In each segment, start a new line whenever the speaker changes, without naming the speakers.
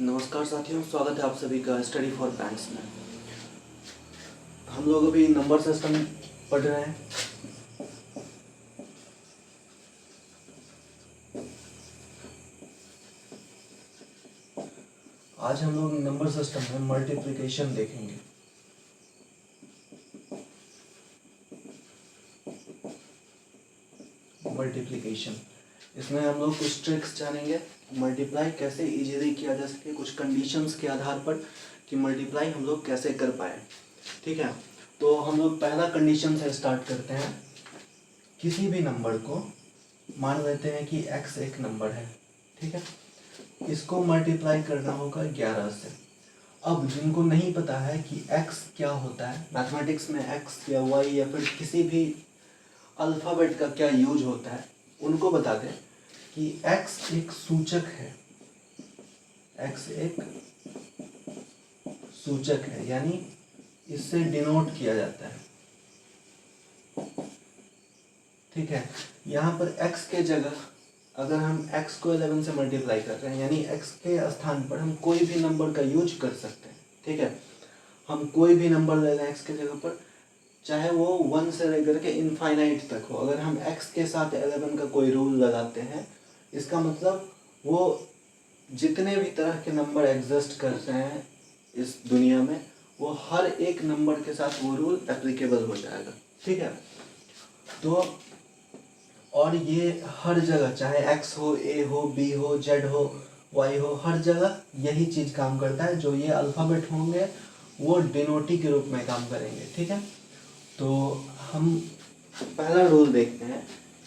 नमस्कार साथियों, स्वागत है आप सभी का स्टडी फॉर बैंक्स में। हम लोग अभी नंबर सिस्टम पढ़ रहे हैं। आज हम लोग नंबर सिस्टम में मल्टीप्लिकेशन देखेंगे। मल्टीप्लिकेशन, इसमें हम लोग कुछ ट्रिक्स जानेंगे। मल्टीप्लाई कैसे इजीली किया जा सके, कुछ कंडीशंस के आधार पर कि मल्टीप्लाई हम लोग कैसे कर पाए। ठीक है, तो हम लोग पहला कंडीशन से स्टार्ट करते हैं। किसी भी नंबर को मान लेते हैं कि x एक नंबर है। ठीक है, इसको मल्टीप्लाई करना होगा 11 से। अब जिनको नहीं पता है कि x क्या होता है, मैथमेटिक्स में x या y या फिर किसी भी अल्फ़ाबेट का क्या यूज होता है, उनको बता दें कि x एक सूचक है। x एक सूचक है, यानी इससे डिनोट किया जाता है। ठीक है, यहाँ पर x के जगह अगर हम x को 11 से मल्टीप्लाई कर रहे हैं, यानी x के स्थान पर हम कोई भी नंबर का यूज कर सकते हैं। ठीक है, हम कोई भी नंबर ले लें x के जगह पर, चाहे वो 1 से लेकर के इनफाइनाइट तक हो। अगर हम x के साथ 11 का कोई रूल लगाते हैं, इसका मतलब वो जितने भी तरह के नंबर एग्जिस्ट कर रहे हैं इस दुनिया में, वो हर एक नंबर के साथ वो रूल एप्लीकेबल हो जाएगा। ठीक है, तो और ये हर जगह, चाहे x हो, a हो, b हो, z हो, y हो, हर जगह यही चीज काम करता है। जो ये अल्फ़ाबेट होंगे वो डिनोटी के रूप में काम करेंगे। ठीक है, तो हम पहला रूल देखते हैं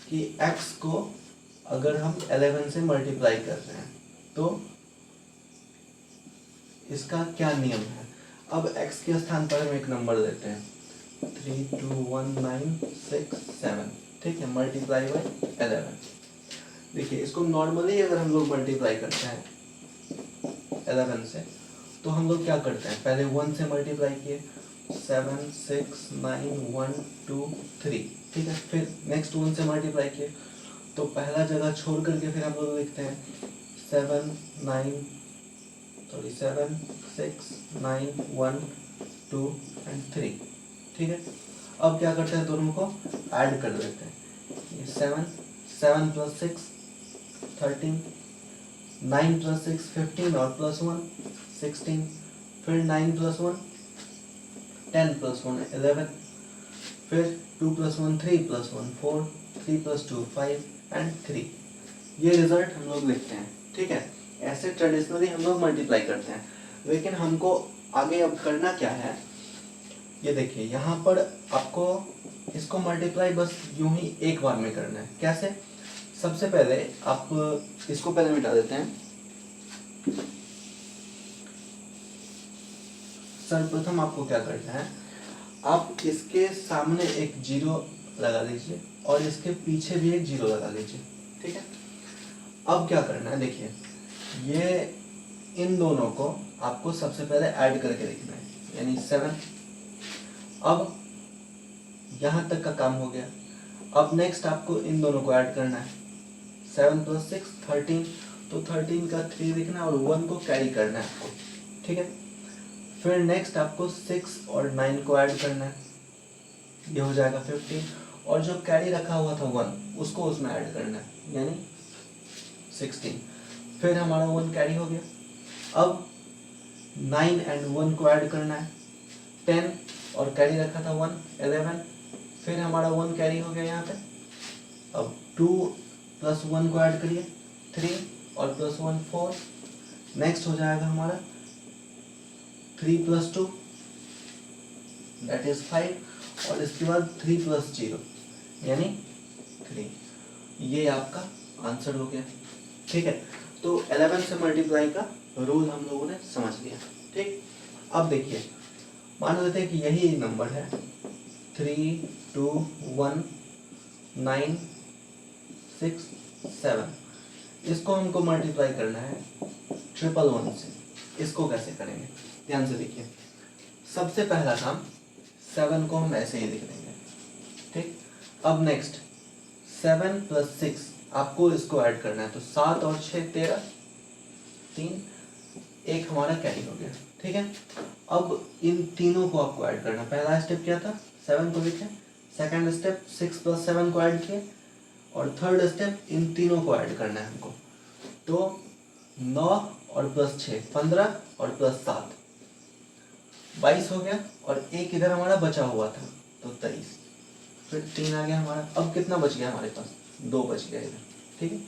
कि x को अगर हम 11 से मल्टीप्लाई कर रहे हैं तो इसका क्या नियम है। अब x के स्थान पर हम एक नंबर लेते हैं 3219667। ठीक है, मल्टीप्लाई बाय 11। देखिए, इसको नॉर्मली अगर हम लोग मल्टीप्लाई करते हैं 11 से, तो हम लोग क्या करते हैं, पहले 1 से मल्टीप्लाई किए 7 6 9 1 2 3। ठीक है, फिर नेक्स्ट 1 से मल्टीप्लाई किए, तो पहला जगह छोड़ करके फिर हम लोग लिखते हैं 7 6 9 1 2 एंड 3। ठीक है, अब क्या करते हैं, दोनों को ऐड कर देते हैं। ये 7 प्लस 6 13, 9 प्लस 6 15 और प्लस 1 16, फिर 9 प्लस 1 10 प्लस 1 11, फिर 2 प्लस 1 3 प्लस 1 4, 3 प्लस 2 5 एंड 3। ये रिजल्ट हम लोग लिखते हैं। ठीक है, ऐसे ट्रेडिशनली हम लोग मल्टीप्लाई करते हैं, लेकिन हमको आगे अब करना क्या है, ये देखिए यहाँ पर आपको इसको मल्टीप्लाई बस यूं ही एक बार में करना है। कैसे, सबसे पहले आप इसको पहले मिटा देते हैं। सर्वप्रथम आपको क्या करना है, आप इसके सामने एक जीरो लगा लीजिए और इसके पीछे भी एक जीरो लगा लीजिए। ठीक है, अब क्या करना है, देखिए ये इन दोनों को आपको सबसे पहले ऐड करके लिखना है, यानी 7। अब यहाँ तक का काम हो गया। अब नेक्स्ट आपको इन दोनों को ऐड करना है, 7 प्लस 6 13, तो 13 का 3 लिखना है और 1 को कैरी करना है आपको। ठीक है, फिर नेक्स्ट आपको 6 और 9 को ऐड करना है, ये हो जाएगा 15, और जो कैरी रखा हुआ था 1 उसको उसमें ऐड करना है, यानी 16। फिर हमारा 1 कैरी हो गया। अब 9 एंड 1 को ऐड करना है, 10 और कैरी रखा था 1 11, फिर हमारा 1 कैरी हो गया यहाँ पे। अब 2 प्लस 1 को ऐड करिए 3 और प्लस 1 4, नेक्स्ट हो जाएगा हमारा 3 प्लस 2 दैट इज 5, और इसके बाद 3 प्लस 0 यानी 3। ये आपका आंसर हो गया। ठीक है, तो 11 से मल्टीप्लाई का रूल हम लोगों ने समझ लिया। ठीक, अब देखिए मान लेते हैं कि यही नंबर है 3 2 1 9 6 7। इसको हमको मल्टीप्लाई करना है 111 से। इसको कैसे करेंगे, ध्यान से देखिए। सबसे पहला काम 7 को हम ऐसे ही लिख देंगे। ठीक, अब नेक्स्ट 7 प्लस 6 आपको इसको ऐड करना है, तो 7 और 6 13, 3 एक हमारा कैरी हो गया, ठीक है। अब इन तीनों को आपको ऐड करना। पहला स्टेप क्या था, 7 को लिखे, सेकंड स्टेप 6 + 7 को ऐड किए, और थर्ड स्टेप इन तीनों को ऐड करना है हमको। तो 9 और +6 15 और +7 22 हो गया, और एक इधर हमारा बचा हुआ था तो 23, फिर 3 आ गया हमारा। अब कितना बच गया हमारे पास, 2 बच गया इधर, ठीक है।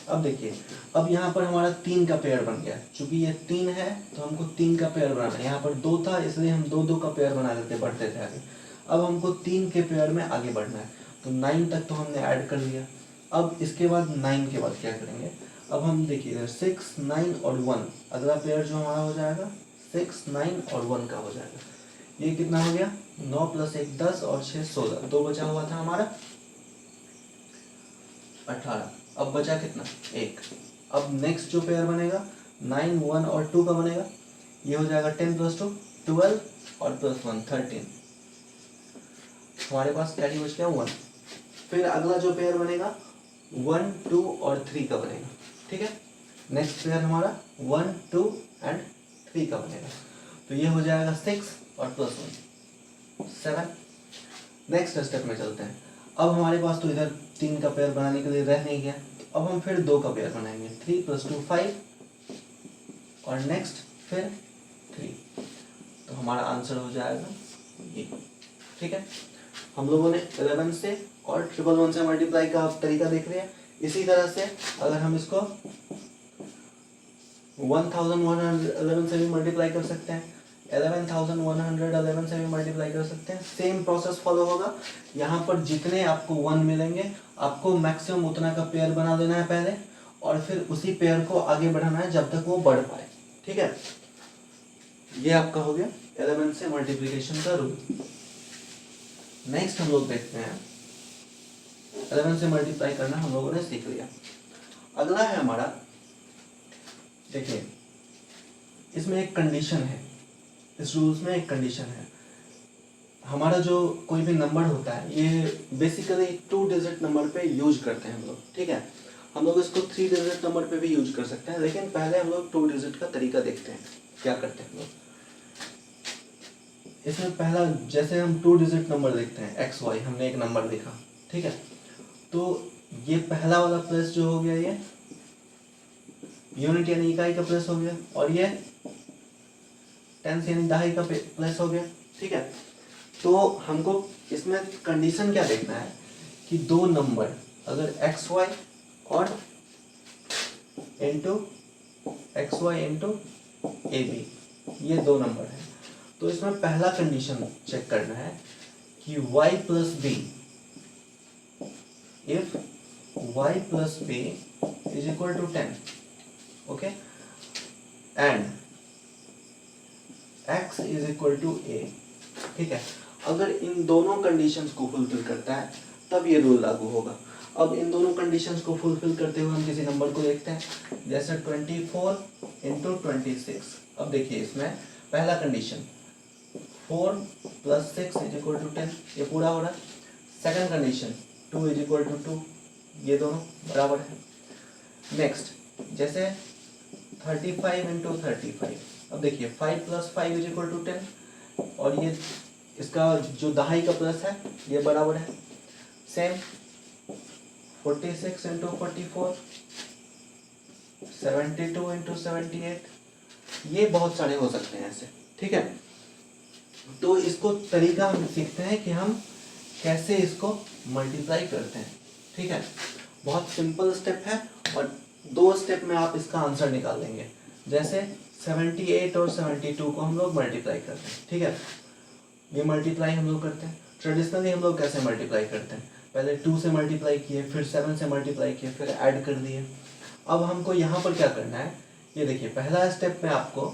अब देखिए, अब यहाँ पर हमारा 3 का पेयर बन गया। चूंकि ये 3 है तो हमको 3 का पेयर बनाना है। यहाँ पर 2 था इसलिए हम 2 का पेयर बना लेते बढ़ते थे आगे। अब हमको 3 के पेयर में आगे बढ़ना है। तो 9 तक तो हमने ऐड कर लिया। अब इसके बाद 9 के बाद क्या करेंगे, अब हम देखिए इधर 6 9 और 1, अगला पेयर जो हमारा हो जाएगा 6 9 और 1 का हो जाएगा। ये कितना हो गया, 9 + 1 10 और 6 16, 2 बचा हुआ था हमारा 18। अब बचा कितना, 1। अब नेक्स्ट जो पेयर बनेगा 9 1 और 2 का बनेगा, ये हो जाएगा 10 + 2 12 और +1 13। हमारे पास कैरी बच गया 1। फिर अगला जो पेयर बनेगा 1 2 और 3 का बनेगा, ठीक है। नेक्स्ट पेयर हमारा 1 2 एंड 3 का बनेगा, तो ये हो जाएगा 6 और +1 7। नेक्स्ट स्टेप में चलते हैं। अब हमारे पास तो इधर 3 का पेयर बनाने के लिए रह नहीं गया। अब हम फिर 2 का पेयर बनाएंगे, 3 + 2 5 और नेक्स्ट फिर 3। तो हमारा आंसर हो जाएगा ये, ठीक है। हम लोगों ने 11 से और 111 से मल्टीप्लाई का तरीका देख रहे हैं। इसी तरह से अगर हम इसको 1111 से भी मल्टीप्लाई कर सकते हैं, 11,111 से भी मल्टीप्लाई कर सकते हैं। सेम प्रोसेस फॉलो होगा। यहाँ पर जितने आपको 1 मिलेंगे आपको मैक्सिमम उतना का पेयर बना लेना है पहले, और फिर उसी पेयर को आगे बढ़ाना है जब तक वो बढ़ पाए, ठीक है। ये आपका हो गया 11 से मल्टीप्लिकेशन का रूल। नेक्स्ट हम लोग देखते हैं, 11 से मल्टीप्लाई करना हम लोगों ने सीख लिया। अगला है हमारा, देखिए इसमें एक कंडीशन है, इस रूल्स में एक कंडीशन है। हमारा जो कोई भी नंबर होता है ये बेसिकली 2 डिजिट नंबर पे यूज करते हैं हम लोग, ठीक है। हम लोग इसको 3 डिजिट नंबर पे भी यूज कर सकते हैं, लेकिन पहले हम लोग 2 डिजिट का तरीका देखते हैं क्या करते हैं हम लोग। इसमें पहला, जैसे हम 2 डिजिट नंबर देखते हैं XY, हमने एक नंबर देखा, ठीक है। तो ये पहला वाला प्लस जो हो गया ये यूनिट यानी इकाई का प्लस हो गया, और ये टेंस यानी दहाई का प्लस हो गया, ठीक है। तो हमको इसमें कंडीशन क्या देखना है कि 2 नंबर अगर XY और XY इंटू AB, ये 2 नंबर है, तो इसमें पहला कंडीशन चेक करना है कि Y + B, if Y + B = 10, okay, and X = A, ठीक है। अगर इन दोनों कंडीशंस को फुलफिल करता है तब ये रूल लागू होगा। अब इन दोनों कंडीशंस को फुलफिल करते हुए हम किसी नंबर को देखते हैं, जैसे 24 × 26। अब देखिए इसमें पहला कंडीशन 4 + 6 = 10, ये पूरा हो रहा है। सेकंड कंडीशन 2 = 2, ये दोनों बराबर है। नेक्स्ट जैसे 35 × 35, अब देखिए 5 + 5 = 10, और ये इसका जो दहाई का प्लस है ये बराबर है। सेम 46 × 44, 72 × 78, ये बहुत सारे हो सकते हैं ऐसे, ठीक है। तो इसको तरीका हम सीखते हैं कि हम कैसे इसको मल्टीप्लाई करते हैं, ठीक है। बहुत सिंपल स्टेप है, और 2 स्टेप में आप इसका आंसर निकाल लेंगे। जैसे 78 और 72 को हम लोग मल्टीप्लाई करते हैं, ठीक है। ये मल्टीप्लाई हम लोग करते हैं। ट्रेडिशनली हम लोग कैसे मल्टीप्लाई करते हैं, पहले 2 से मल्टीप्लाई किए, फिर 7 से मल्टीप्लाई किए, फिर ऐड कर दिए। अब हमको यहाँ पर क्या करना है, ये देखिए पहला स्टेप में आपको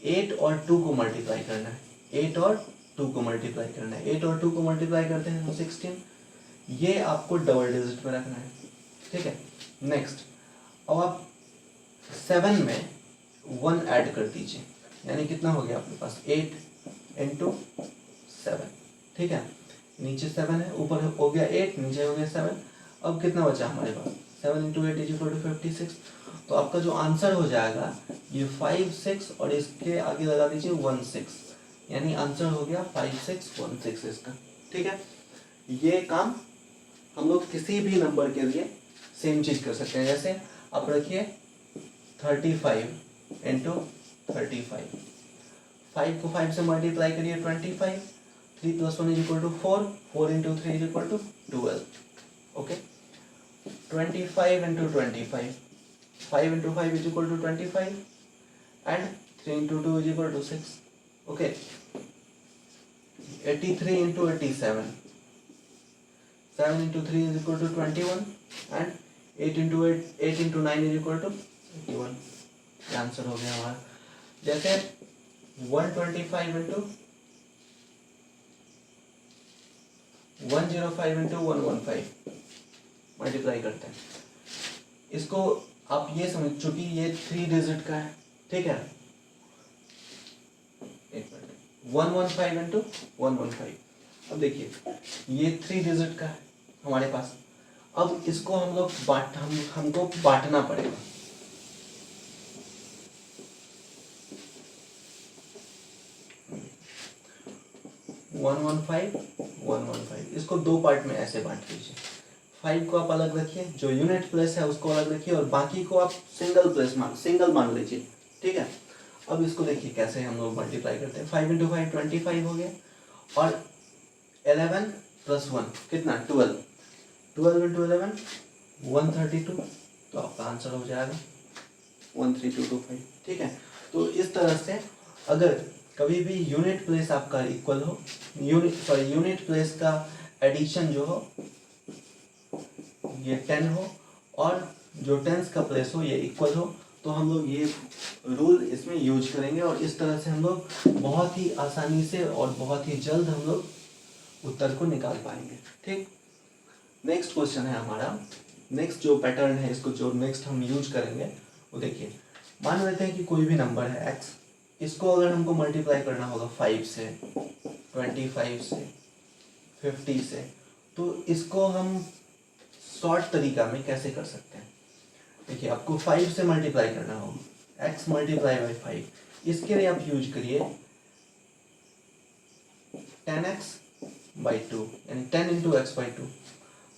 8 और 2 को मल्टीप्लाई करना है। 8 और 2 को मल्टीप्लाई करना है। 8 और 2 को मल्टीप्लाई करते हैं तो 16, ये आपको डबल डिजिट में रखना है, ठीक है। नेक्स्ट, अब आप 7 में 1 ऐड कर दीजिए, यानी कितना हो गया आपके पास 8 × 7, ठीक है। नीचे 7 है, ऊपर हो गया 8, नीचे हो गया 7। अब कितना बचा हमारे पास, 7 × 8 = 56। तो आपका जो आंसर हो जाएगा ये 5 6 और इसके आगे लगा दीजिए 1 6, यानी आंसर हो गया 5 6 1 6 इसका। ठीक है, ये काम हम लोग किसी भी नंबर के लिए सेम चीज कर सकते हैं। जैसे आप रखिए 35 इंटू 35, 5 को 5 से मल्टीप्लाई करिए 25, 3 + 1 = 4, 4 × 3 = 12। Okay, 25 into 25, 5 × 5 = 25 and 3 × 2 = 6। Okay, 83 into 87, 7 × 3 = 21 and 8 × 9 = 81। ये आंसर हो गया हमारा। जैसे 125 इंटू 105 इंटू 115 मल्टीप्लाई करते हैं, इसको आप ये समझ, चूंकि ये 3 डिजिट का है, ठीक है, 115 इंटू 115। अब देखिए ये 3 डिजिट का है हमारे पास। अब इसको हम लोग हमको बांटना पड़ेगा। वन वन फाइव, इसको 2 पार्ट में ऐसे बांट लीजिए। 5 को आप अलग रखिए, जो यूनिट प्लेस है उसको अलग रखिए, और बाकी को आप सिंगल मान लीजिए। ठीक है, अब इसको देखिए कैसे हम लोग मल्टीप्लाई करते हैं। 5 × 5 25 हो गया, और 11 + 1 कितना 12, 12 × 11 132, तो आपका आंसर हो जाएगा 13225। ठीक है, तो इस तरह से अगर कभी भी यूनिट प्लेस आपका इक्वल हो, यूनिट प्लेस का एडिशन जो हो ये 10 हो, और जो टेंस का प्लेस हो ये इक्वल हो, तो हम लोग ये रूल इसमें यूज करेंगे, और इस तरह से हम लोग बहुत ही आसानी से और बहुत ही जल्द हम लोग उत्तर को निकाल पाएंगे। ठीक, नेक्स्ट क्वेश्चन है हमारा। नेक्स्ट जो पैटर्न है, इसको जो नेक्स्ट हम यूज करेंगे वो देखिए। मान लेते हैं कि कोई भी नंबर है x, इसको अगर हमको मल्टीप्लाई करना होगा 5 से, 25 से, 50 से, तो इसको हम शॉर्ट तरीका में कैसे कर सकते हैं। देखिए आपको 5 से मल्टीप्लाई करना होगा, x × 5। इसके लिए आप यूज करिए 10x/2, यानी 10 × x/2।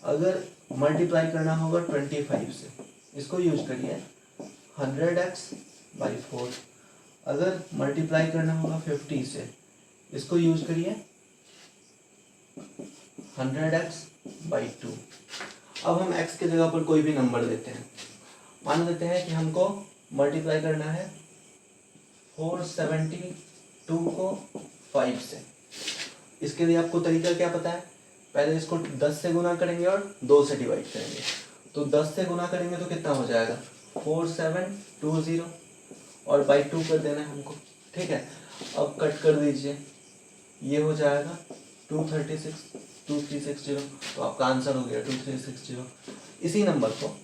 अगर मल्टीप्लाई करना होगा 25 से, इसको यूज करिए 100x/4। अगर मल्टीप्लाई करना होगा 50 से, इसको यूज करिए 100x/2। अब हम x के जगह पर कोई भी नंबर लेते हैं। मान लेते हैं कि हमको मल्टीप्लाई करना है 472 को 5 से। इसके लिए आपको तरीका क्या पता है, पहले इसको 10 से गुना करेंगे और 2 से डिवाइड करेंगे। तो 10 से गुना करेंगे तो कितना हो जाएगा 4720, और बाई 2 कर देना है हमको। ठीक है, अब कट कर दीजिए, ये हो जाएगा 2360, तो आपका आंसर हो गया 2360। इसी नंबर को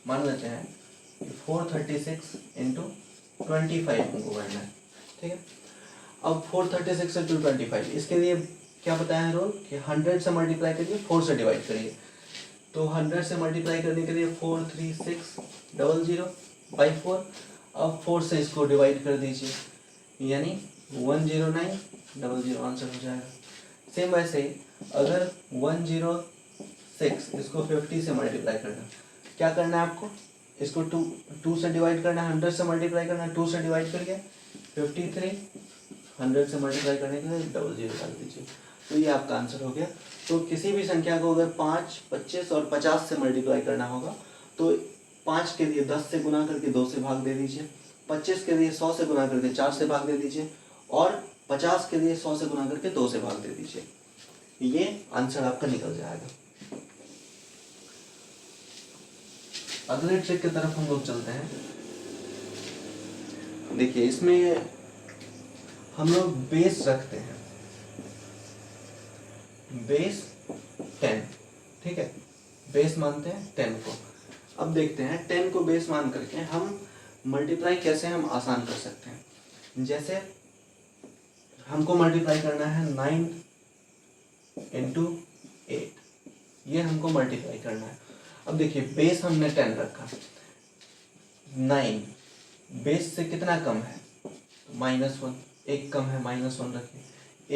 मान लेते हैं कि 436 × 25 हमको करना है। ठीक है, अब 436 × 25, इसके लिए क्या बताया है रोल कि 100 से मल्टीप्लाई करिए, 4 से डिवाइड करिए। तो 100 से मल्टीप्लाई करने के लिए 43600/4। अब 4 से इसको डिवाइड कर दीजिए, यानी 10900, आंसर हो जाएगा। सेम वैसे ही अगर 106, इसको 50 से मल्टीप्लाई करना, क्या करना है आपको, इसको 2 से डिवाइड करना है, 100 से मल्टीप्लाई करना है, 2 से डिवाइड करके 53, 100 से मल्टीप्लाई करने के लिए 00 डाल दीजिए, तो ये आपका आंसर हो गया। तो किसी भी संख्या को अगर 5, 25 और 50 से मल्टीप्लाई करना होगा, तो 5 के लिए 10 से गुना करके 2 से भाग दे दीजिए, 25 के लिए 100 से गुना करके 4 से भाग दे दीजिए, और 50 के लिए 100 से गुना करके 2 से भाग दे दीजिए। ये आंसर आपका निकल जाएगा। अगले ट्रिक की तरफ हम लोग चलते हैं। देखिए इसमें हम लोग बेस रखते हैं, बेस 10। ठीक है, बेस मानते हैं 10 को। अब देखते हैं 10 को बेस मान करके हम मल्टीप्लाई कैसे हम आसान कर सकते हैं। जैसे हमको मल्टीप्लाई करना है 9 × 8, ये हमको मल्टीप्लाई करना है। अब देखिए बेस हमने 10 रखा, 9 बेस से कितना कम है, -1, एक कम है -1 रखिए।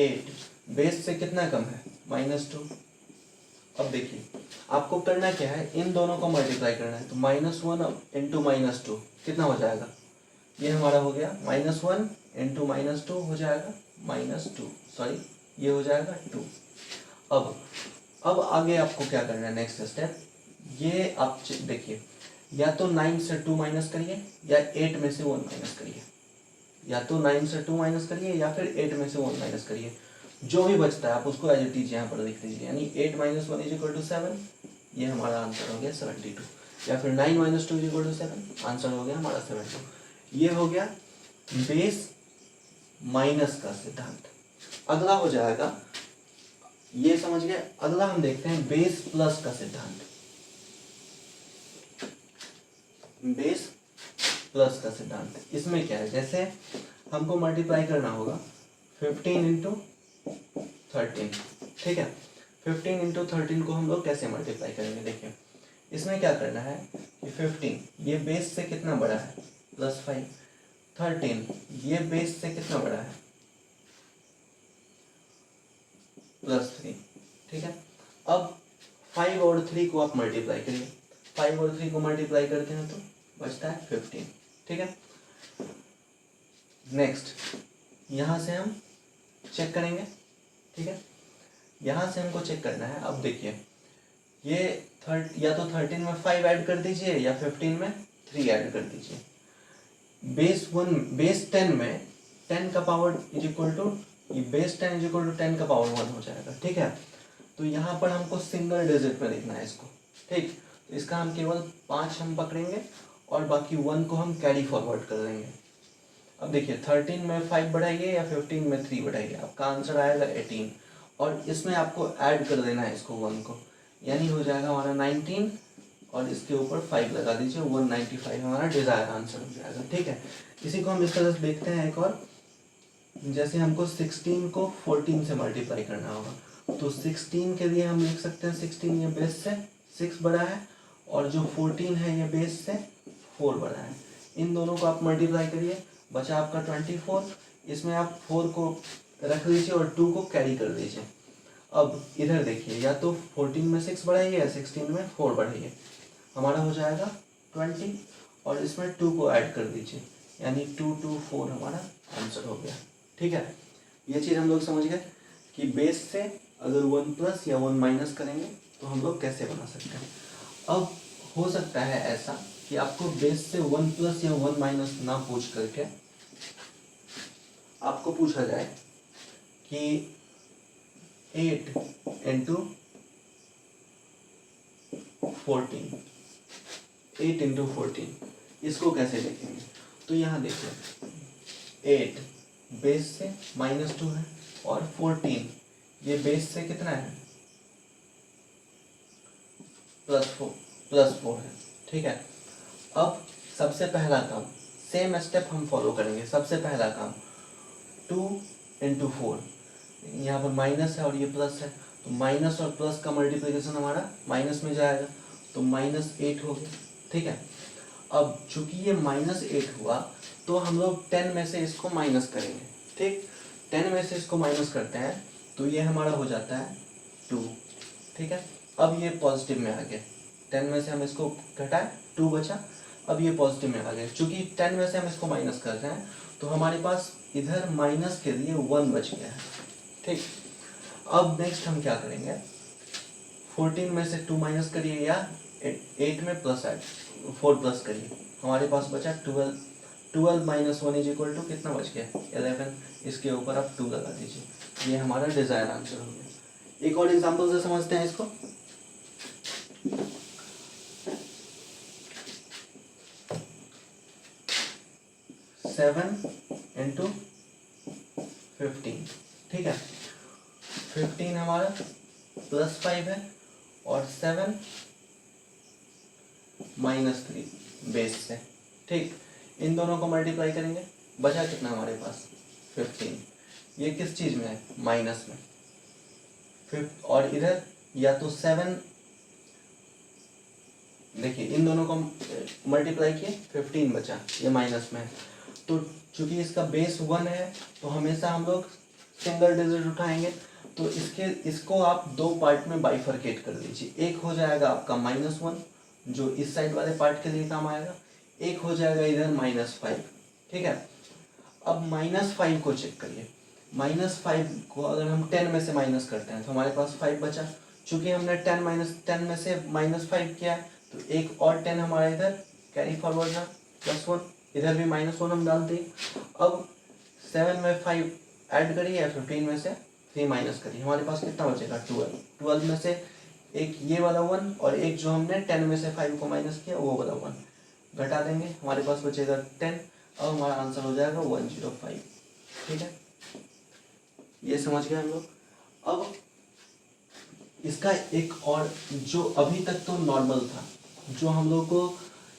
8 बेस से कितना कम है, -2। अब देखिए आपको करना क्या है, इन दोनों को मल्टीप्लाई करना है। तो -1 इंटू -2 कितना हो जाएगा, ये हमारा हो गया -1 इंटू -2 हो जाएगा -2, सॉरी ये हो जाएगा 2। अब आगे आपको क्या करना है, नेक्स्ट स्टेप, ये आप देखिए या तो 9 से 2 माइनस करिए या 8 में से 1 माइनस करिए, या तो 9 से 2 माइनस करिए या फिर 8 में से 1 माइनस करिए। जो भी बचता है आप उसको एज इट इज यहाँ पर लिख दीजिए, यानी 8 - 1 = 7, ये हमारा आंसर हो गया 72। या फिर 9 - 2 = 7, आंसर हो गया हमारा 72। ये हो गया बेस माइनस का सिद्धांत। अगला हो जाएगा, ये समझ गए, अगला हम देखते हैं बेस प्लस का सिद्धांत। बेस प्लस का सिद्धांत, इसमें क्या है, जैसे हमको मल्टीप्लाई करना होगा 15 × 13, ठीक है। 15 × 13 को हम लोग कैसे मल्टीप्लाई करेंगे, देखिए इसमें क्या करना है कि 15 ये बेस से कितना बड़ा है, +5, 13 ये बेस से कितना बड़ा है, +3, ठीक है। अब 5 और 3 को आप मल्टीप्लाई करिए, 5 और 3 को मल्टीप्लाई करते हैं तो बचता है 15, ठीक है। नेक्स्ट यहाँ से हम चेक करेंगे, ठीक है, यहाँ से हमको चेक करना है। अब देखिए ये या तो 13 में 5 ऐड कर दीजिए या 15 में 3 ऐड कर दीजिए। बेस 10 में 10 का पावर इक्वल टू, ये बेस 10 इक्वल टू 10 का पावर 1 हो जाएगा, ठीक है। तो यहाँ पर हमको सिंगल डिजिट में लिखना है इसको, ठीक। तो इसका हम केवल 5 हम पकड़ेंगे और बाकी 1 को हम कैरी फॉरवर्ड कर देंगे। अब देखिए 13 में 5 बढ़ाइए या 15 में 3 बढ़ाइए, आपका आंसर आएगा 18। और इसमें आपको ऐड कर देना है इसको 1 को, यानी हो जाएगा हमारा 19 और इसके ऊपर 5 लगा दीजिए, 195 हमारा डिजायर आंसर हो जाएगा, ठीक है। इसी को हम इस तरह से देखते हैं एक और, जैसे हमको 16 को 14 से मल्टीप्लाई करना होगा, तो 16 के लिए हम लिख सकते हैं 16 ये बेस से 6 बड़ा है और जो 14 है ये बेस से 4 बड़ा है। इन दोनों को आप मल्टीप्लाई करिए, बचा आपका 24। इसमें आप 4 को रख लीजिए और 2 को कैरी कर दीजिए। अब इधर देखिए, या तो 14 में 6 बढ़ाइए या 16 में 4 बढ़ाइए, हमारा हो जाएगा 20 और इसमें 2 को ऐड कर दीजिए, यानी 2 2 4 हमारा आंसर हो गया, ठीक है। ये चीज़ हम लोग समझ गए कि बेस से अगर 1 प्लस या 1 माइनस करेंगे तो हम लोग कैसे बना सकते हैं। अब हो सकता है ऐसा कि आपको बेस से 1 प्लस या 1 माइनस ना पूछ करके आपको पूछा जाए कि 8 × 14, 8 × 14 इसको कैसे लिखेंगे। तो यहाँ देखिए 8 बेस से -2 है और 14 ये बेस से कितना है, +4 है, ठीक है। अब सबसे पहला काम, सेम स्टेप हम फॉलो करेंगे। सबसे पहला काम 2 × 4, यहाँ पर माइनस है और ये प्लस है, तो माइनस और प्लस का मल्टीप्लिकेशन हमारा माइनस में जाएगा, तो -8 हो गया, ठीक है। अब चूंकि ये -8 हुआ तो हम लोग 10 में से इसको माइनस करेंगे, ठीक। 10 में से इसको माइनस करते हैं तो ये हमारा हो जाता है 2, ठीक है। अब ये पॉजिटिव में आ गया, 10 में से हम इसको घटाए 2 बचा, अब ये पॉजिटिव में आ गया। चूंकि 10 में से हम इसको माइनस कर रहे हैं तो हमारे पास इधर माइनस के लिए 1 बच गया है, ठीक। अब नेक्स्ट हम क्या करेंगे, 14 में से 2 माइनस करिए या 8 में प्लस ऐड 4 प्लस करिए, हमारे पास बचा 12 - 1 = कितना बच गया, 11। इसके ऊपर आप 2 लगा दीजिए, ये हमारा डिजायर आंसर हो गया। एक और एग्जांपल से समझते हैं इसको। 7 × 15, ठीक है। 15 हमारा +5 है और 7 -3 बेस से, ठीक। इन दोनों को मल्टीप्लाई करेंगे, बचा कितना हमारे पास 15, ये किस चीज़ में है, माइनस में। और इधर या तो 7 देखिए इन दोनों को मल्टीप्लाई किए 15 बचा, ये माइनस में है। तो चूंकि इसका बेस 1 है तो हमेशा हम लोग सिंगल डिजिट उठाएंगे। तो इसको आप दो पार्ट में बाइफरकेट कर दीजिए। एक हो जाएगा आपका -1 जो इस साइड वाले पार्ट के लिए काम आएगा, एक हो जाएगा इधर -5। ठीक है, अब -5 को चेक करिए। -5 को अगर हम 10 में से माइनस करते हैं तो हमारे पास 5 बचा। चूंकि हमने 10 में से -5 किया है तो एक और 10 हमारा इधर कैरी फॉरवर्ड है, +1, इधर भी -1 हम डाल दिए। अब 7 में 5 ऐड करिए या 15 में से 3 माइनस करिए, हमारे पास कितना बचेगा 12। 12 में से एक ये वाला 1 और एक जो हमने 10 में से 5 को माइनस किया वो वाला 1 घटा देंगे, हमारे पास बचेगा 10। अब हमारा आंसर हो जाएगा 105। ठीक है, ये समझ गए हम लोग। अब इसका एक और जो अभी तक तो नॉर्मल था, जो हम लोग को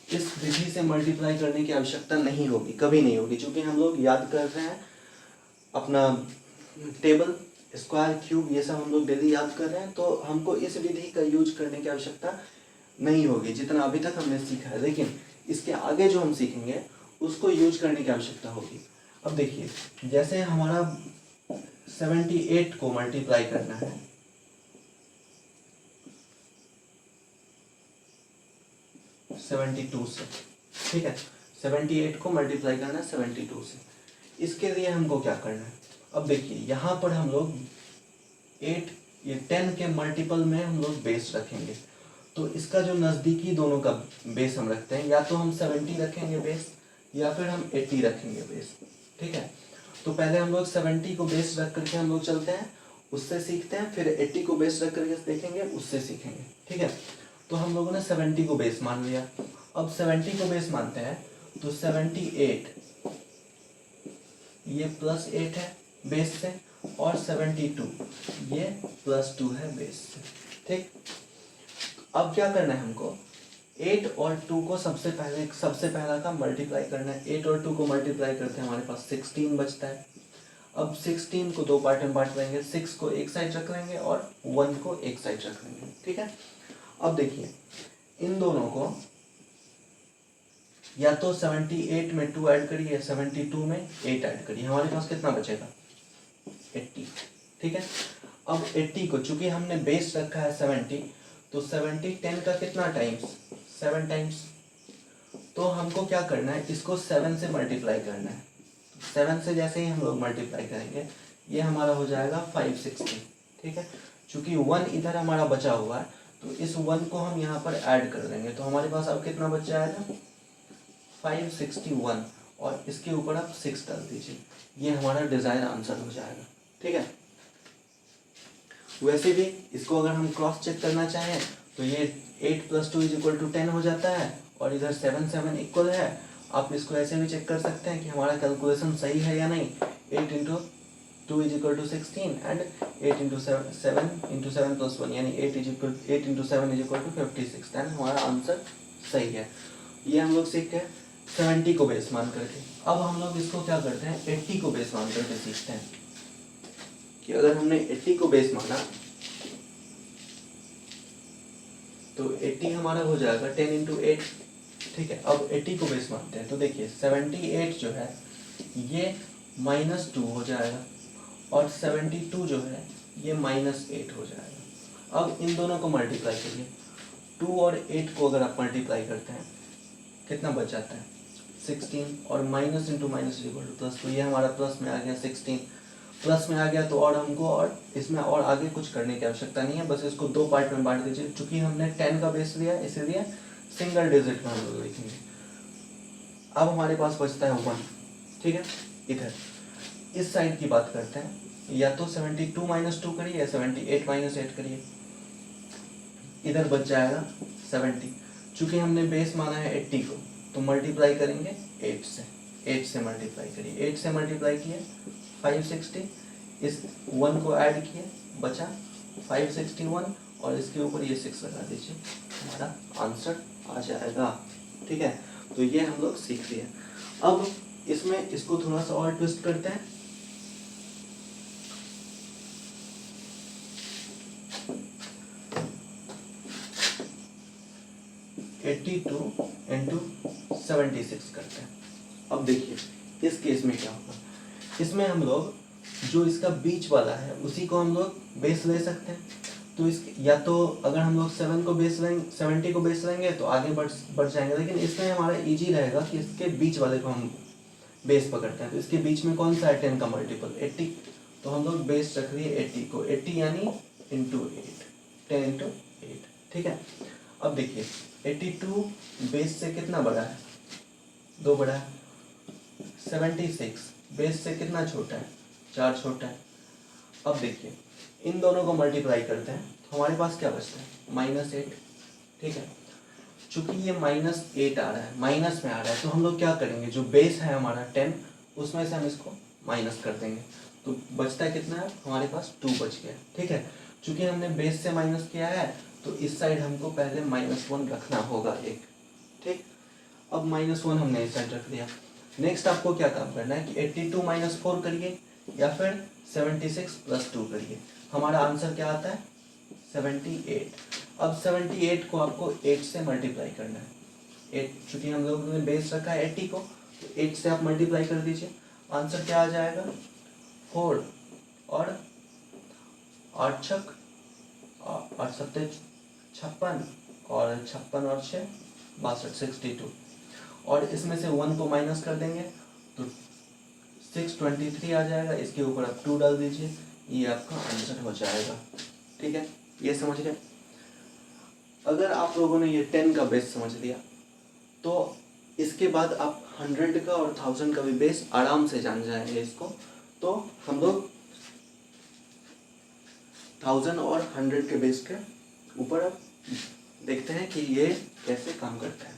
इस विधि से मल्टीप्लाई करने की आवश्यकता नहीं होगी, कभी नहीं होगी, क्योंकि हम लोग याद कर रहे हैं अपना टेबल, स्क्वायर, क्यूब, ये सब हम लोग डेली याद कर रहे हैं। तो हमको इस विधि का यूज करने की आवश्यकता नहीं होगी जितना अभी तक हमने सीखा है, लेकिन इसके आगे जो हम सीखेंगे उसको यूज करने की आवश्यकता होगी। अब देखिए, जैसे हमारा 78 को मल्टीप्लाई करना है, (72) से, ठीक है, 78 को मल्टीप्लाई करना है 72 से। इसके लिए हमको क्या करना है, अब देखिए यहाँ पर हम लोग 10 के मल्टीपल में हम लोग बेस रखेंगे। तो इसका जो नज़दीकी दोनों का बेस हम रखते हैं, या तो हम 70 रखेंगे बेस या फिर हम 80 रखेंगे बेस। ठीक है, तो पहले हम लोग 70 को बेस रख करके हम लोग चलते हैं, उससे सीखते हैं, फिर 80 को बेस रख करके देखेंगे, उससे सीखेंगे। ठीक है, तो हम लोगों ने 70 को बेस मान लिया। अब 70 को बेस मानते हैं तो 78 ये +8 है बेस से, और 72 ये +2 है बेस से। ठीक, अब क्या करना है हमको, 8 और 2 को सबसे पहला का मल्टीप्लाई करना है। 8 और 2 को मल्टीप्लाई करते हैं, हमारे पास 16 बचता है। अब 16 को दो पार्ट में बांट लेंगे, 6 को एक साइड रख लेंगे और 1 को एक साइड रख लेंगे। ठीक है, अब देखिए इन दोनों को या तो 78 में 2 ऐड करिए या 72 में 8 ऐड करिए, हमारे पास कितना बचेगा 80। ठीक है, अब 80 को चूंकि हमने बेस रखा है 70, तो 70 10 का कितना टाइम्स 7 टाइम्स, तो हमको क्या करना है, इसको 7 से मल्टीप्लाई करना है। 7 से जैसे ही हम लोग मल्टीप्लाई करेंगे ये हमारा हो जाएगा 560। ठीक है, चूंकि 1 इधर हमारा बचा हुआ है तो इस 1 को हम यहाँ पर ऐड कर देंगे, तो हमारे पास अब कितना बच जाएगा 561, और इसके ऊपर आप 6 डाल दीजिए, ये हमारा डिजायर आंसर हो जाएगा। ठीक है, वैसे भी इसको अगर हम क्रॉस चेक करना चाहें तो ये 8 + 2 = 10 हो जाता है, और इधर 7 7 इक्वल है। आप इसको ऐसे भी चेक कर सकते हैं कि हमारा कैलकुलेशन सही है या नहीं। 8 × 2 = 16 एंड 8 × 7 × 7 + 1 यानी 8 × 7 = 56, देन हमारा आंसर सही है। ये हम लोग सीख गए 70 को बेस मान करके। अब हम लोग इसको क्या करते हैं, 80 को बेस मान करके सीखते हैं कि अगर हमने 80 को बेस माना तो 80 हमारा हो जाएगा 10 × 8। ठीक है, अब 80 को बेस मानते हैं तो देखिए 78 जो है ये -2 हो जाएगा, और 72 जो है ये -8 हो जाएगा। अब इन दोनों को मल्टीप्लाई करिए, 2 और 8 को अगर आप मल्टीप्लाई करते हैं कितना बच जाता है 16, और माइनस इंटू माइनस = प्लस, तो ये हमारा प्लस में आ गया 16, प्लस में आ गया। तो और हमको और इसमें और आगे कुछ करने की आवश्यकता नहीं है, बस इसको दो पार्ट में बांट दीजिए। चूंकि हमने 10 का बेस लिया इसलिए सिंगल डिजिट में हम लोग लिखेंगे। अब हमारे पास बचता है 1। ठीक है, इधर इस साइड की बात करते हैं, या तो 72 - 2 करिए या 78 - 8 करिए, इधर बच जाएगा 70। चूंकि हमने बेस माना है 80 को तो मल्टीप्लाई करेंगे 8 से, 8 से मल्टीप्लाई करिए, 8 से मल्टीप्लाई किए 560, इस 1 को ऐड किए बचा 561, और इसके ऊपर ये 6 लगा दीजिए, हमारा आंसर आ जाएगा। ठीक है, तो ये हम लोग सीख लिए। अब इसमें इसको थोड़ा सा और ट्विस्ट करते हैं। 82 इंटू 76 करते हैं। अब देखिए इस केस में क्या होगा, इसमें हम लोग जो इसका बीच वाला है उसी को हम लोग बेस ले सकते हैं। तो इस या तो अगर हम लोग 7 को बेस लेंगे, 70 को बेस लेंगे तो आगे बढ़ जाएंगे, लेकिन इसमें हमारा इजी रहेगा कि इसके बीच वाले को हम बेस पकड़ते हैं। तो इसके बीच में कौन सा है 10 का मल्टीपल 80, तो हम लोग बेस रख लिए 80 को, 80 यानी इंटू 8, 10 इंटू 8, ठीक है। अब देखिए 82 बेस से कितना बड़ा है, 2 बड़ा है। 76 बेस से कितना छोटा है, 4 छोटा है। अब देखिए इन दोनों को मल्टीप्लाई करते हैं तो हमारे पास क्या बचता है, -8, ठीक है। चूंकि ये -8 आ रहा है, माइनस में आ रहा है, तो हम लोग क्या करेंगे, जो बेस है हमारा 10 उसमें से हम इसको माइनस कर देंगे। तो बचता है कितना है हमारे पास, 2 बच गया, ठीक है। चूंकि हमने बेस से माइनस किया है तो इस साइड हमको पहले -1 रखना होगा एक, ठीक। अब -1 हमने इस साइड रख दिया। नेक्स्ट आपको क्या काम करना है कि 82 - 4 करिए या फिर 76 + 2 करिए। हमारा आंसर क्या आता है, 78। अब 78 को आपको 8 से मल्टीप्लाई करना है। 8 चूंकि हम लोगों ने बेस रखा है 80 को, तो 8 से आप मल्टीप्लाई कर दीजिए। आंसर क्या आ जाएगा, 4 और 8 छक 8 सत्ते 56 और 56 और 6 62, 62। और इसमें से 1 को माइनस कर देंगे तो 623 आ जाएगा। इसके ऊपर आप 2 डाल दीजिए, ये आपका आंसर हो जाएगा, ठीक है। ये समझ गए। अगर आप लोगों ने ये 10 का बेस समझ लिया तो इसके बाद आप 100 का और 1000 का भी बेस आराम से जान जाएंगे इसको। तो हम लोग 1000 और 100 के बेस के ऊपर अब देखते हैं कि ये कैसे काम करता है।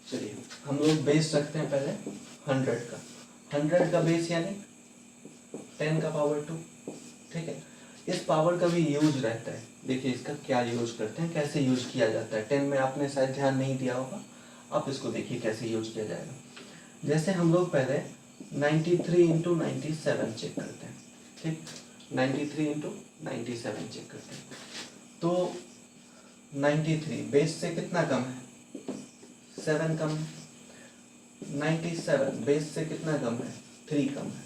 चलिए हम लोग बेस रखते हैं पहले 100 का। 100 का बेस यानी 10 का पावर 2, ठीक है। इस पावर का भी यूज रहता है, देखिए इसका क्या यूज करते हैं, कैसे यूज किया जाता है। 10 में आपने शायद ध्यान नहीं दिया होगा, आप इसको देखिए कैसे यूज किया जाएगा। जैसे हम लोग पहले 93 × 97 चेक करते हैं, ठीक। 93 × 97 चेक करते हैं तो 93 बेस से कितना कम है, 7 कम है। 97 बेस से कितना कम है, 3 कम है,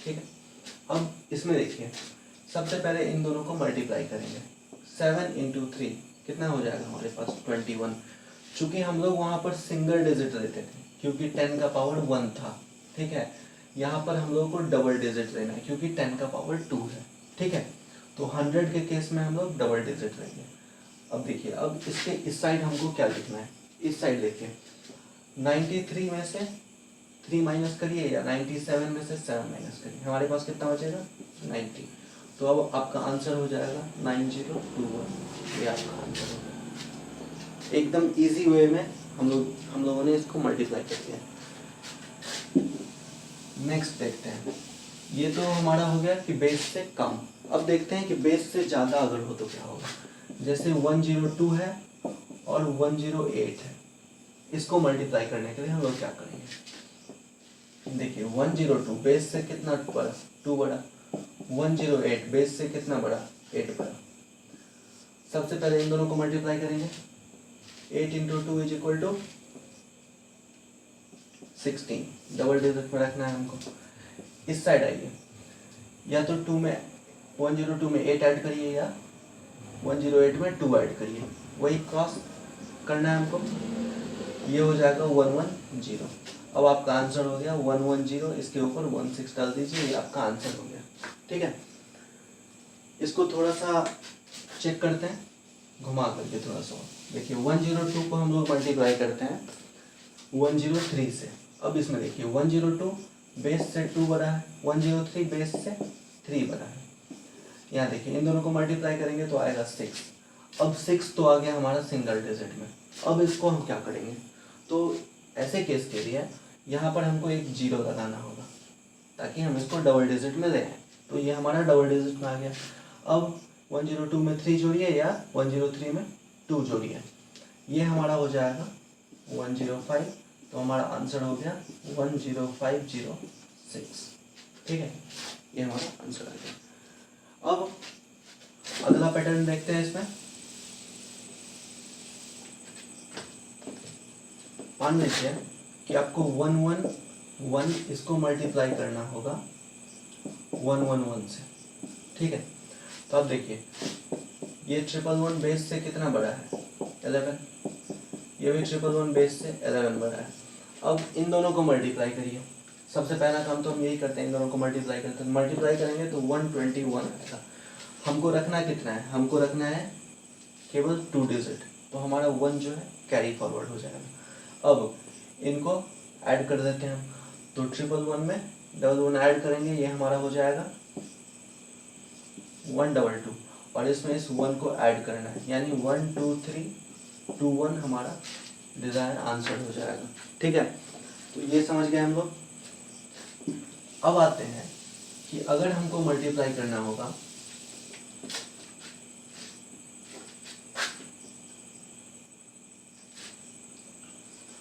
ठीक है। अब इसमें देखिए सबसे पहले इन दोनों को मल्टीप्लाई करेंगे। 7 × 3 कितना हो जाएगा हमारे पास, 21। चूंकि हम लोग वहाँ पर सिंगल डिजिट लेते थे क्योंकि 10 का पावर 1 था, ठीक है। यहाँ पर हम लोग को डबल डिजिट लेना है क्योंकि 10 का पावर 2 है, ठीक है। तो 100 के केस में हम लोग डबल डिजिट लेंगे। अब देखिए अब इसके इस साइड हमको क्या लिखना है, इस साइड देखिए 93 में से 3 माइनस करिए या 97 में से 7 माइनस करिए, हमारे पास कितना बचेगा, 90। तो अब आपका आंसर हो जाएगा 9021, ये आपका आंसर होगा। एकदम इजी वे में हम लोगों ने इसको मल्टीप्लाई कर दिया। नेक्स्ट देखते हैं, ये तो हमारा हो गया कि बेस से कम। अब देखते हैं कि बेस से ज़्यादा अगर हो तो क्या होगा। जैसे 102 है और 108 है, इसको मल्टीप्लाई करने के लिए हम लोग क्या करेंगे, देखिए 102 बेस से कितना बड़ा, 2 बड़ा। 108 बेस से कितना बड़ा, 8 बड़ा। सबसे पहले इन दोनों को मल्टीप्लाई करेंगे। 8 × 2 = 16, डबल डिजिट में रखना है हमको। इस साइड आइए, या तो 102 में 8 ऐड करिए या 108 में 2 ऐड करिए, वही क्रॉस करना है हमको। ये हो जाएगा 110। अब आपका आंसर हो गया 110, इसके ऊपर 16 डाल दीजिए, ये आपका आंसर हो गया, ठीक है। इसको थोड़ा सा चेक करते हैं घुमा करके थोड़ा सा। देखिए 102 को हम लोग मल्टीप्लाई करते हैं 103 से। अब इसमें देखिए 102 बेस से 2 बड़ा है, 103 बेस से 3 बड़ा है। यहाँ देखिए इन दोनों को मल्टीप्लाई करेंगे तो आएगा 6। अब 6 तो आ गया हमारा सिंगल डिजिट में। अब इसको हम क्या करेंगे, तो ऐसे केस के लिए यहाँ पर हमको एक 0 लगाना होगा ताकि हम इसको डबल डिजिट में ले आए। तो ये हमारा डबल डिजिट में आ गया। अब 102 में 3 जोड़िए या 103 में 2 जोड़िए, ये हमारा हो जाएगा 105। तो हमारा आंसर हो गया 10506, ठीक है। ये हमारा आंसर आ गया। अब अगला पैटर्न देखते हैं। इसमें मान लीजिए कि आपको 111 इसको मल्टीप्लाई करना होगा 111 से, ठीक है। तो आप देखिए ये 111 बेस से कितना बड़ा है 11, ये भी 111 बेस से 11 बड़ा है। अब इन दोनों को मल्टीप्लाई करिए। सबसे पहला काम तो हम यही करते हैं, इन दोनों को मल्टीप्लाई करते हैं। मल्टीप्लाई करेंगे तो 121 आएगा। हमको रखना कितना है, हमको रखना है केवल 2 डिजिट, तो हमारा 1 जो है कैरी फॉरवर्ड हो जाएगा। अब इनको ऐड कर देते हैं हम, तो 111 में 11 ऐड करेंगे, ये हमारा हो जाएगा 122, और इसमें इस 1 को ऐड करना है, यानी 1 2 3 2 1 हमारा डिजायर आंसर हो जाएगा, ठीक है। तो ये समझ गए हम लोग। अब आते हैं कि अगर हमको मल्टीप्लाई करना होगा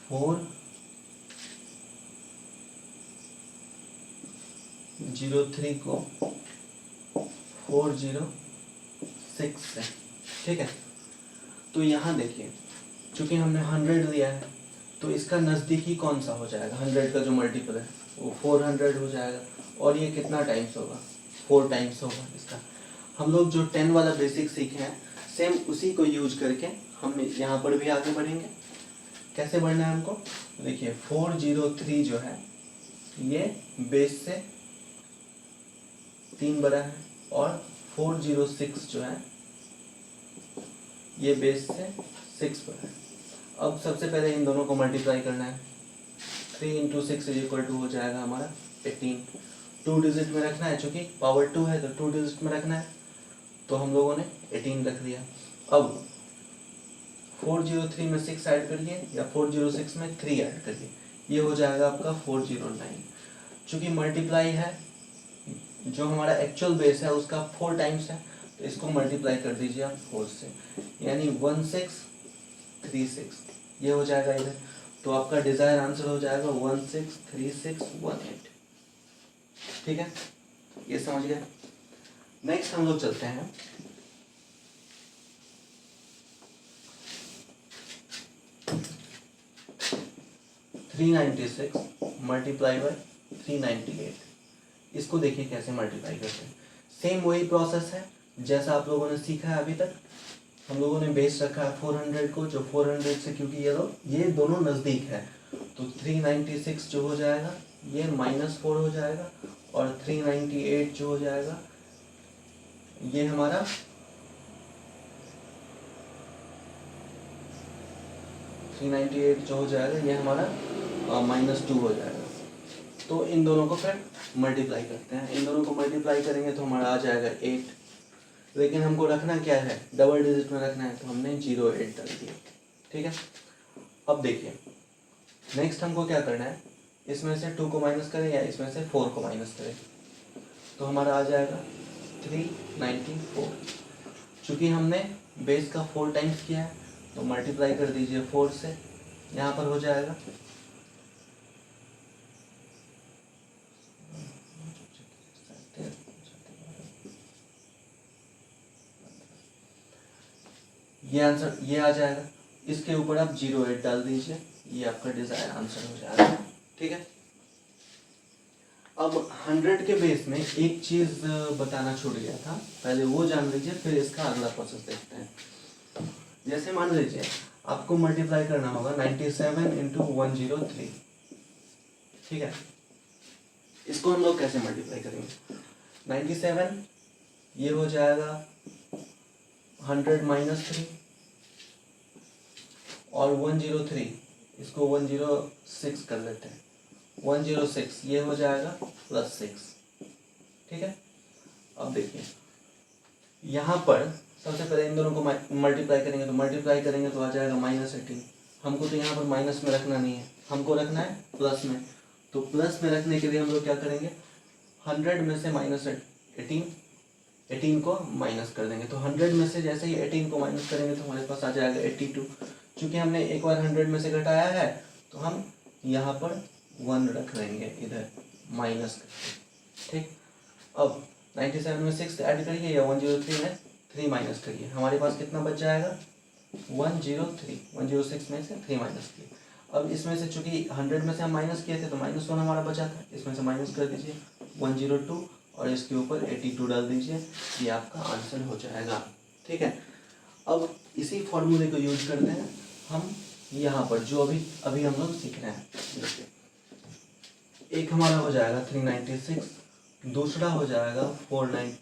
फोर 03 को 406 से, ठीक है। तो यहाँ देखिए चूंकि हमने 100 लिया है तो इसका नज़दीकी कौन सा हो जाएगा, 100 का जो मल्टीपल है वो 400 हो जाएगा, और ये कितना टाइम्स होगा 4 टाइम्स होगा इसका। हम लोग जो 10 वाला बेसिक सीखे हैं सेम उसी को यूज करके हम यहाँ पर भी आगे बढ़ेंगे। कैसे बढ़ना है हमको, देखिए 403 जो है ये बेस से 3 बड़ा है, और 406 जो है ये बेस से 6 बड़ा है। अब सबसे पहले इन दोनों को मल्टीप्लाई करना है। 3 × 6 = हो जाएगा हमारा 18। 2 डिजिट में रखना है, चूंकि पावर 2 है तो 2 डिजिट में रखना है, तो हम लोगों ने 18 रख दिया। अब 403 में 6 ऐड करिए या 406 में 3 ऐड करिए, ये हो जाएगा आपका 409। चूंकि मल्टीप्लाई है, जो हमारा एक्चुअल बेस है उसका 4 टाइम्स है, तो इसको मल्टीप्लाई कर दीजिए आप 4 से, यानी 1636, ये हो जाएगा इधर। तो आपका डिजायर आंसर हो जाएगा 163618, ठीक है। ये समझ गए। नेक्स्ट हम लोग चलते हैं 396 मल्टीप्लाई बाय 398। इसको देखिए कैसे मल्टीप्लाई करते हैं। सेम वही प्रोसेस है जैसा आप लोगों ने सीखा है अभी तक। हम लोगों ने बेस रखा है 400 को, जो 400 से क्योंकि ये दोनों नज़दीक है, तो 396 जो हो जाएगा ये -4 हो जाएगा, और 398 जो हो जाएगा ये हमारा 398 जो हो जाएगा ये हमारा -2 हो जाएगा। तो इन दोनों को फिर मल्टीप्लाई करते हैं। इन दोनों को मल्टीप्लाई करेंगे तो हमारा आ जाएगा 8, लेकिन हमको रखना क्या है, डबल डिजिट में रखना है, तो हमने 08 डाल दिया, ठीक है। अब देखिए नेक्स्ट हमको क्या करना है, इसमें से 2 को माइनस करें या इसमें से 4 को माइनस करें, तो हमारा आ जाएगा 394। चूँकि हमने बेस का 4 टाइम्स किया है तो मल्टीप्लाई कर दीजिए 4 से, यहाँ पर हो जाएगा ये आंसर, ये आ जाएगा। इसके ऊपर आप 08 डाल दीजिए, ये आपका डिजायर आंसर हो जाएगा, ठीक है। अब 100 के बेस में एक चीज बताना छूट गया था, पहले वो जान लीजिए फिर इसका अगला प्रोसेस देखते हैं। जैसे मान लीजिए आपको मल्टीप्लाई करना होगा 97 × 103, ठीक है। इसको हम लोग कैसे मल्टीप्लाई करेंगे, 97 ये हो जाएगा 100 - 3, और 103 इसको 106 कर लेते हैं, 106 ये हो जाएगा +6, ठीक है। अब देखिए यहाँ पर सबसे पहले इन दोनों को मल्टीप्लाई करेंगे, तो मल्टीप्लाई करेंगे तो आ जाएगा -18। हमको तो यहाँ पर माइनस में रखना नहीं है, हमको रखना है प्लस में। तो प्लस में रखने के लिए हम लोग क्या करेंगे, 100 में से -18 को माइनस कर देंगे। तो 100 में से जैसे ही 18 को माइनस करेंगे तो हमारे पास आ जाएगा 82। चूँकि हमने एक बार 100 में से घटाया है तो हम यहाँ पर 1 रख देंगे इधर माइनस करके, ठीक। अब 97 में 6 ऐड करिए या 103 में 3 माइनस करिए, हमारे पास कितना बच जाएगा 103, 106 में से 3 माइनस किए। अब इसमें से चूंकि 100 में से हम माइनस किए थे तो -1 हमारा बचा था, इसमें से माइनस कर दीजिए 102 और इसके ऊपर 82 डाल दीजिए, ये आपका आंसर हो जाएगा। ठीक है, अब इसी फॉर्मूले को यूज करते हैं हम यहाँ पर जो अभी हम लोग सीख रहे हैं। एक हमारा हो जाएगा 396, दूसरा हो जाएगा 408।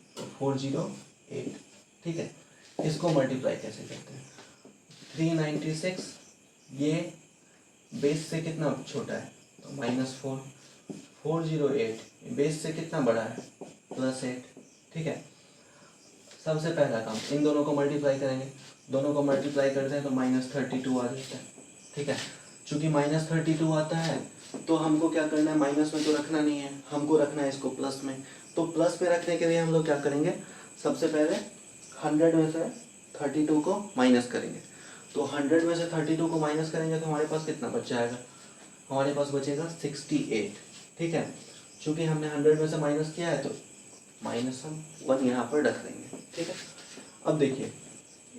ठीक है, इसको मल्टीप्लाई कैसे करते हैं, 396 ये बेस से कितना छोटा है तो -4, 408 बेस से कितना बड़ा है +8। ठीक है, सबसे पहला काम इन दोनों को मल्टीप्लाई करेंगे, दोनों को मल्टीप्लाई करते हैं तो -32 आ जाता है। ठीक है, चूंकि -32 आता है तो हमको क्या करना है, माइनस में तो रखना नहीं है, हमको रखना है इसको प्लस में। तो प्लस में रखने के लिए हम लोग क्या करेंगे, सबसे पहले 100 में से 32 को माइनस करेंगे। तो 100 में से 32 को माइनस करेंगे तो हमारे पास कितना बच जाएगा, हमारे पास बचेगा 68। ठीक है, चूंकि हमने 100 में से माइनस किया है तो माइनस हम 1 यहाँ पर रख देंगे। ठीक है, अब देखिए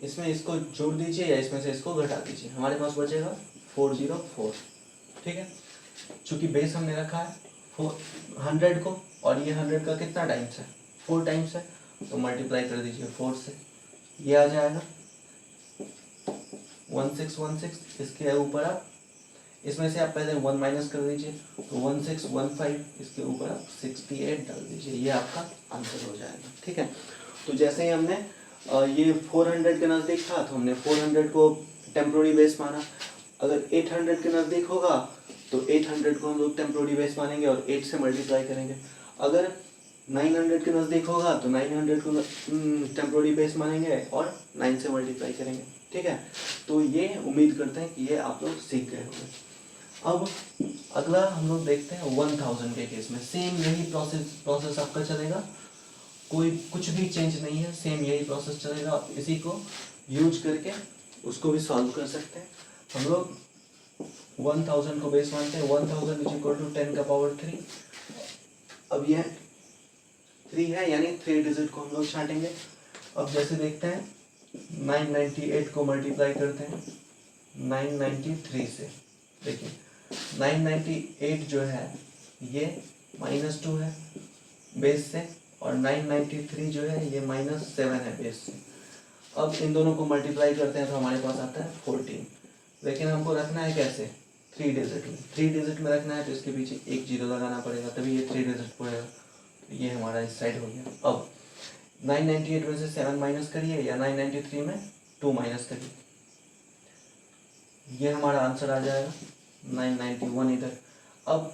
इसमें इसको जोड़ दीजिए या इसमें से इसको घटा दीजिए, हमारे पास बचेगा 404। ठीक है, चूंकि बेस हमने रखा है 100 को और ये 100 का कितना टाइम्स है 4 टाइम्स है, तो मल्टीप्लाई कर दीजिए 4 से, ये आ जाएगा 1616। इसके ऊपर आप इसमें से आप पहले 1 माइनस कर दीजिए तो 1615, इसके ऊपर आप 68 डाल दीजिए, ये आपका आंसर हो जाएगा। ठीक है, तो जैसे ही हमने ये 400 के नज़दीक था तो हमने 400 को टेम्प्रोरी बेस माना, अगर 800 के नज़दीक होगा तो 800 को हम लोग टेम्प्रोरी बेस मानेंगे और 8 से मल्टीप्लाई करेंगे, अगर 900 के नज़दीक होगा तो 900 को टेम्प्रोरी बेस मानेंगे और 9 से मल्टीप्लाई करेंगे। ठीक है, तो ये उम्मीद करते हैं कि ये आप लोग सीख गए होंगे। अब अगला हम लोग देखते हैं 1000 के केस में सेम यही प्रोसेस आपका चलेगा, कोई कुछ भी चेंज नहीं है, सेम यही प्रोसेस चलेगा। आप इसी को यूज करके उसको भी सॉल्व कर सकते हैं। हम लोग 1000 को बेस मानते हैं, 1000 = 10 का पावर 3। अब यह 3 है यानी 3 डिजिट को हम लोग छांटेंगे। अब जैसे देखते हैं 998 को मल्टीप्लाई करते हैं 993 से, देखिए 998 जो है ये -2 है बेस से और 993 जो है ये -7 है बेस से। अब इन दोनों को मल्टीप्लाई करते हैं तो हमारे पास आता है 14, लेकिन हमको रखना है कैसे 3 डिजिट में, 3 डिजिट में रखना है तो इसके पीछे एक 0 लगाना पड़ेगा तभी ये 3 डिजिट पड़ेगा, तो ये हमारा इस साइड हो गया। अब 998 में से 7 माइनस करिए या 993 में 2 माइनस करिए, ये हमारा आंसर आ जाएगा 991 इधर। अब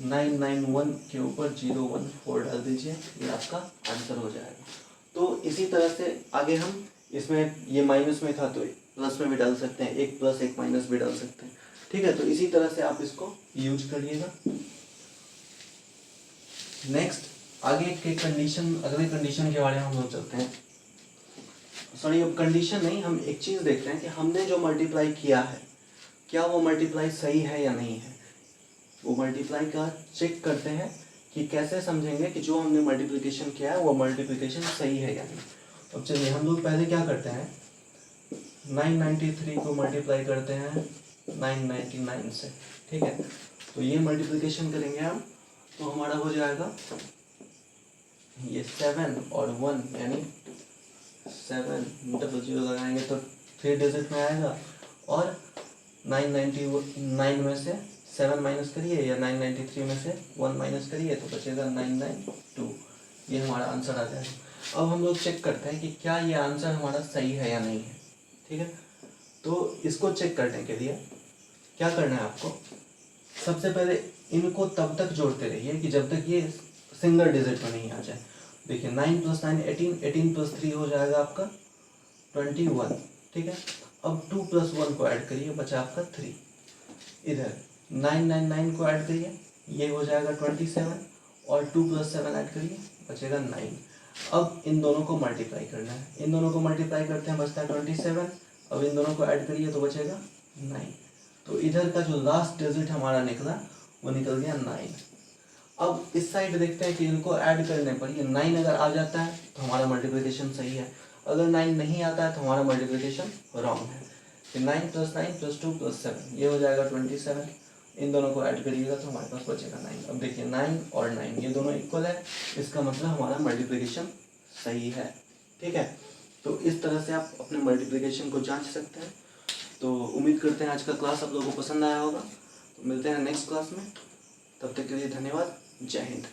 991 के ऊपर 014 डाल दीजिए, ये आपका आंसर हो जाएगा। तो इसी तरह से आगे हम इसमें ये माइनस में था तो प्लस में भी डाल सकते हैं, एक प्लस एक माइनस भी डाल सकते हैं। ठीक है, तो इसी तरह से आप इसको यूज करिएगा। नेक्स्ट आगे के कंडीशन, अगले कंडीशन के बारे में हम लोग चलते हैं। सॉरी, अब कंडीशन नहीं, हम एक चीज देखते हैं कि हमने जो मल्टीप्लाई किया है क्या वो मल्टीप्लाई सही है या नहीं है। वो मल्टीप्लाई का चेक करते हैं कि कैसे समझेंगे कि जो हमने मल्टीप्लिकेशन किया है वो मल्टीप्लिकेशन सही है या नहीं। अब चलिए हम लोग पहले क्या करते हैं, 993 को मल्टीप्लाई करते हैं 999 से। ठीक है, तो ये मल्टीप्लिकेशन करेंगे हम तो हमारा हो जाएगा ये 7 और 1 यानी 7 डबल 0 लगाएंगे तो 3 डिजिट में आएगा और 999 में से 7 माइनस करिए या 993 में से 1 माइनस करिए तो बचेगा 992, ये हमारा आंसर आ जाएगा। अब हम लोग चेक करते हैं कि क्या ये आंसर हमारा सही है या नहीं है। ठीक है, तो इसको चेक करने के लिए क्या करना है आपको, सबसे पहले इनको तब तक जोड़ते रहिए कि जब तक ये सिंगल डिजिट में नहीं आ जाए। देखिए 9 + 9 18, 18 + 3 हो जाएगा आपका 21। ठीक है, अब 2 + 1 को ऐड करिए, बचा आपका 3। इधर 999 को ऐड करिए, ये हो जाएगा 27 और 2 + 7 ऐड करिए, बचेगा 9। अब इन दोनों को मल्टीप्लाई करना है, इन दोनों को मल्टीप्लाई करते हैं बचता है 27। अब इन दोनों को ऐड करिए तो बचेगा 9। तो इधर का जो लास्ट डिजिट हमारा निकला वो निकल गया 9। अब इस साइड देखते हैं कि इनको ऐड करने पर ये 9 अगर आ जाता है तो हमारा मल्टीप्लिकेशन सही है, अगर 9 नहीं आता है तो हमारा मल्टीप्लिकेशन रॉन्ग है। फिर 9 + 9 + 2 + 7 ये हो जाएगा 27, इन दोनों को ऐड करिएगा तो हमारे पास बचेगा 9। अब देखिए 9 और 9 ये दोनों इक्वल है, इसका मतलब हमारा मल्टीप्लिकेशन सही है। ठीक है, तो इस तरह से आप अपने मल्टीप्लिकेशन को जांच सकते हैं। तो उम्मीद करते हैं आज का क्लास आप लोगों को पसंद आया होगा। तो मिलते हैं नेक्स्ट क्लास में, तब तक के लिए धन्यवाद। जय हिंद।